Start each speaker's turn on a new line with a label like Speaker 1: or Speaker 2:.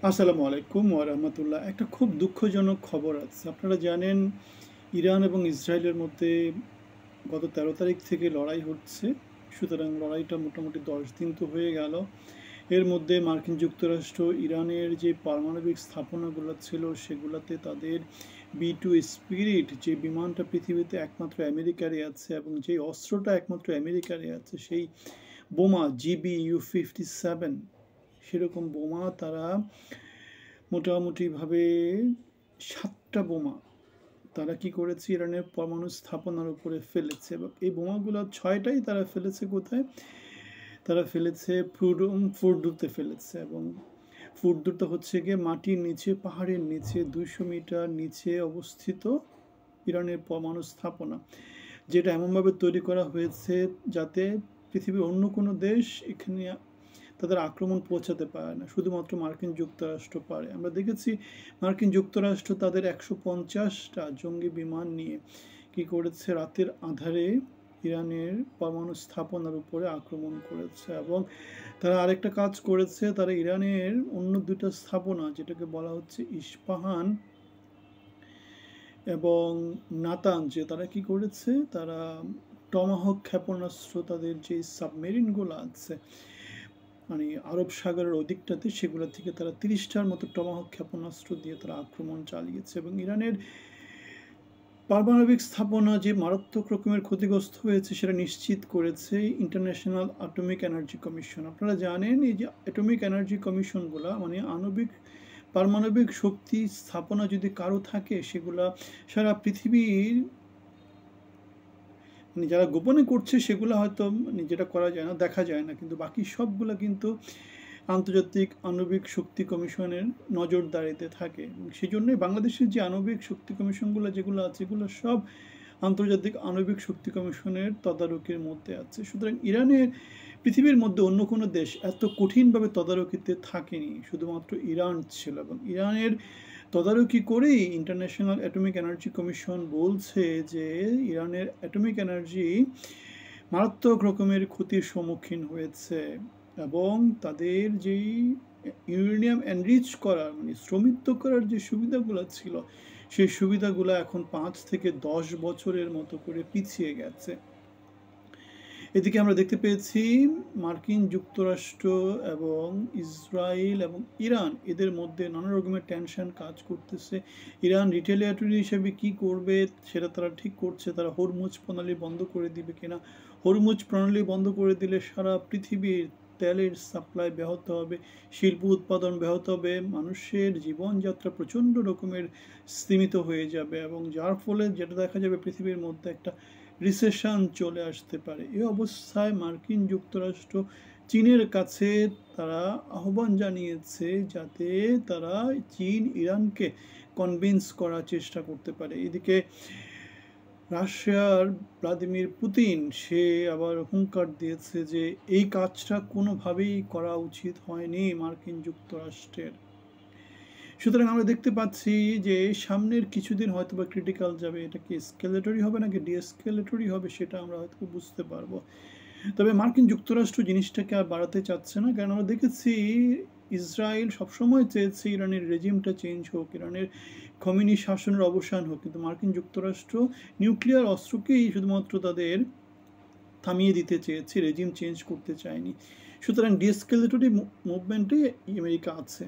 Speaker 1: আসসালামু আলাইকুম ওয়া রাহমাতুল্লাহ। একটা খুব দুঃখজনক খবর আছে। আপনারা জানেন ইরান এবং ইসরায়েলের মধ্যে গত ১৩ তারিখ থেকে লড়াই হচ্ছে। সুতরাং লড়াইটা মোটামুটি ১০ দিন তো হয়ে গেল। এর মধ্যে মার্কিন যুক্তরাষ্ট্র ইরানের যে পারমাণবিক স্থাপনাগুলো ছিল সেগুলোতে তাদের বি টু স্পিরিট যে বিমানটা পৃথিবীতে একমাত্র আমেরিকারই আছে এবং যে অস্ত্রটা একমাত্র আমেরিকারই আছে সেই বোমা GBU-57 সেরকম বোমা তারা মোটামুটিভাবে ৭টা বোমা তারা কি করেছে ইরানের পরমাণু স্থাপনার উপরে ফেলেছে এবং এই বোমাগুলো ৬টাই তারা ফেলেছে কোথায়? তারা ফেলেছে ফুরদুতে ফেলেছে এবং ফুরদুটা হচ্ছে গিয়ে মাটির নিচে পাহাড়ের নিচে ২০০ মিটার নিচে অবস্থিত ইরানের পরমাণু স্থাপনা, যেটা এমনভাবে তৈরি করা হয়েছে যাতে পৃথিবীর অন্য কোনো দেশ এখানে তাদের আক্রমণ পৌঁছাতে পারে না, শুধুমাত্র মার্কিন যুক্তরাষ্ট্র পারে। আমরা দেখেছি মার্কিন যুক্তরাষ্ট্র তাদের ১৫০টা জঙ্গি বিমান নিয়ে কি করেছে, রাতের আধারে ইরানের পরমাণু স্থাপনার উপরে আক্রমণ করেছে এবং তারা আরেকটা কাজ করেছে, তারা ইরানের অন্য দুটো স্থাপনা যেটাকে বলা হচ্ছে ইস্পাহান এবং নাতাঞ্জে তারা কি করেছে, তারা টমাহক ক্ষেপণাস্ত্র তাদের যে সাবমেরিনগুলো আছে মানে আরব সাগরের ওদিকটাতে সেগুলো থেকে তারা ৩০টার মতো টমাহক ক্ষেপণাস্ত্র দিয়ে তারা আক্রমণ চালিয়েছে এবং ইরানের পারমাণবিক স্থাপনা যে মারাত্মক রকমের ক্ষতিগ্রস্ত হয়েছে সেটা নিশ্চিত করেছে ইন্টারন্যাশনাল অ্যাটমিক এনার্জি কমিশন। আপনারা জানেন এই যে অ্যাটমিক এনার্জি কমিশনগুলা মানে পারমাণবিক শক্তি স্থাপনা যদি কারো থাকে সেগুলা সারা পৃথিবীর মানে যারা গোপনে করছে সেগুলো হয়তো যেটা করা যায় না, দেখা যায় না, কিন্তু বাকি সবগুলো কিন্তু আন্তর্জাতিক আণবিক শক্তি কমিশনের নজরদারিতে থাকে এবং সেই জন্যই বাংলাদেশের যে আণবিক শক্তি কমিশনগুলো যেগুলো আছে এগুলো সব আন্তর্জাতিক আণবিক শক্তি কমিশনের তদারকির মধ্যে আছে। সুতরাং ইরানের পৃথিবীর মধ্যে অন্য কোনো দেশ এত কঠিনভাবে তদারকিতে থাকেনি, শুধুমাত্র ইরান ছিল এবং ইরানের তদারকি করেই ইন্টারন্যাশনাল অ্যাটমিক এনার্জি কমিশন বলছে যে ইরানের অ্যাটমিক এনার্জি মারাত্মক রকমের ক্ষতির সম্মুখীন হয়েছে এবং তাদের যেই ইউরেনিয়াম এনরিচ করার মানে সমৃদ্ধ করার যে সুবিধাগুলো ছিল সেই সুবিধাগুলো এখন ৫ থেকে ১০ বছরের মতো করে পিছিয়ে গেছে। এদিকে আমরা দেখতে পেয়েছি মার্কিন যুক্তরাষ্ট্র এবং ইসরায়েল এবং ইরান এদের মধ্যে নানা রকমের টেনশন কাজ করতেছে। ইরান রিটেলিয়েটরি হিসেবে কি করবে সেটা তারা ঠিক করছে, তারা হরমুজ প্রণালী বন্ধ করে দিবে কিনা। হরমুজ প্রণালী বন্ধ করে দিলে সারা পৃথিবীর তেলের সাপ্লাই ব্যাহত হবে, শিল্প উৎপাদন ব্যাহত হবে, মানুষের জীবনযাত্রা প্রচণ্ড রকমের স্তীমিত হয়ে যাবে এবং যার ফলে যেটা দেখা যাবে পৃথিবীর মধ্যে একটা রিসেশন চলে আসতে পারে। এই অবস্থায় মার্কিন যুক্তরাষ্ট্র চীনের কাছে তারা আহ্বান জানিয়েছে যাতে তারা চীন ইরানকে কনভিন্স করার চেষ্টা করতে পারে। এদিকে রাশিয়ার ভ্লাদিমির পুতিন সে আবার হুঙ্কার দিয়েছে যে এই কাজটা কোনোভাবেই করা উচিত হয়নি মার্কিন যুক্তরাষ্ট্রের। সুতরাং আমরা দেখতে পাচ্ছি যে সামনের কিছুদিন হয়তো বা ক্রিটিক্যাল যাবে, এটা কি এসকেলেটরি হবে নাকি ডিএসকেলেটরি হবে সেটা আমরা হয়তো বুঝতে পারবো। তবে মার্কিন যুক্তরাষ্ট্র জিনিসটাকে আর বাড়াতে চাচ্ছে না, কারণ আমরা দেখেছি ইসরায়েল সবসময় চেয়েছে ইরানের রেজিমটা চেঞ্জ হোক, ইরানের খমেনি শাসনের অবসান হোক, কিন্তু মার্কিন যুক্তরাষ্ট্র নিউক্লিয়ার অস্ত্রকেই শুধুমাত্র তাদের থামিয়ে দিতে চেয়েছে, রেজিম চেঞ্জ করতে চায়নি। সুতরাং ডিএসকেলেটরি মুভমেন্টে আমেরিকা আছে।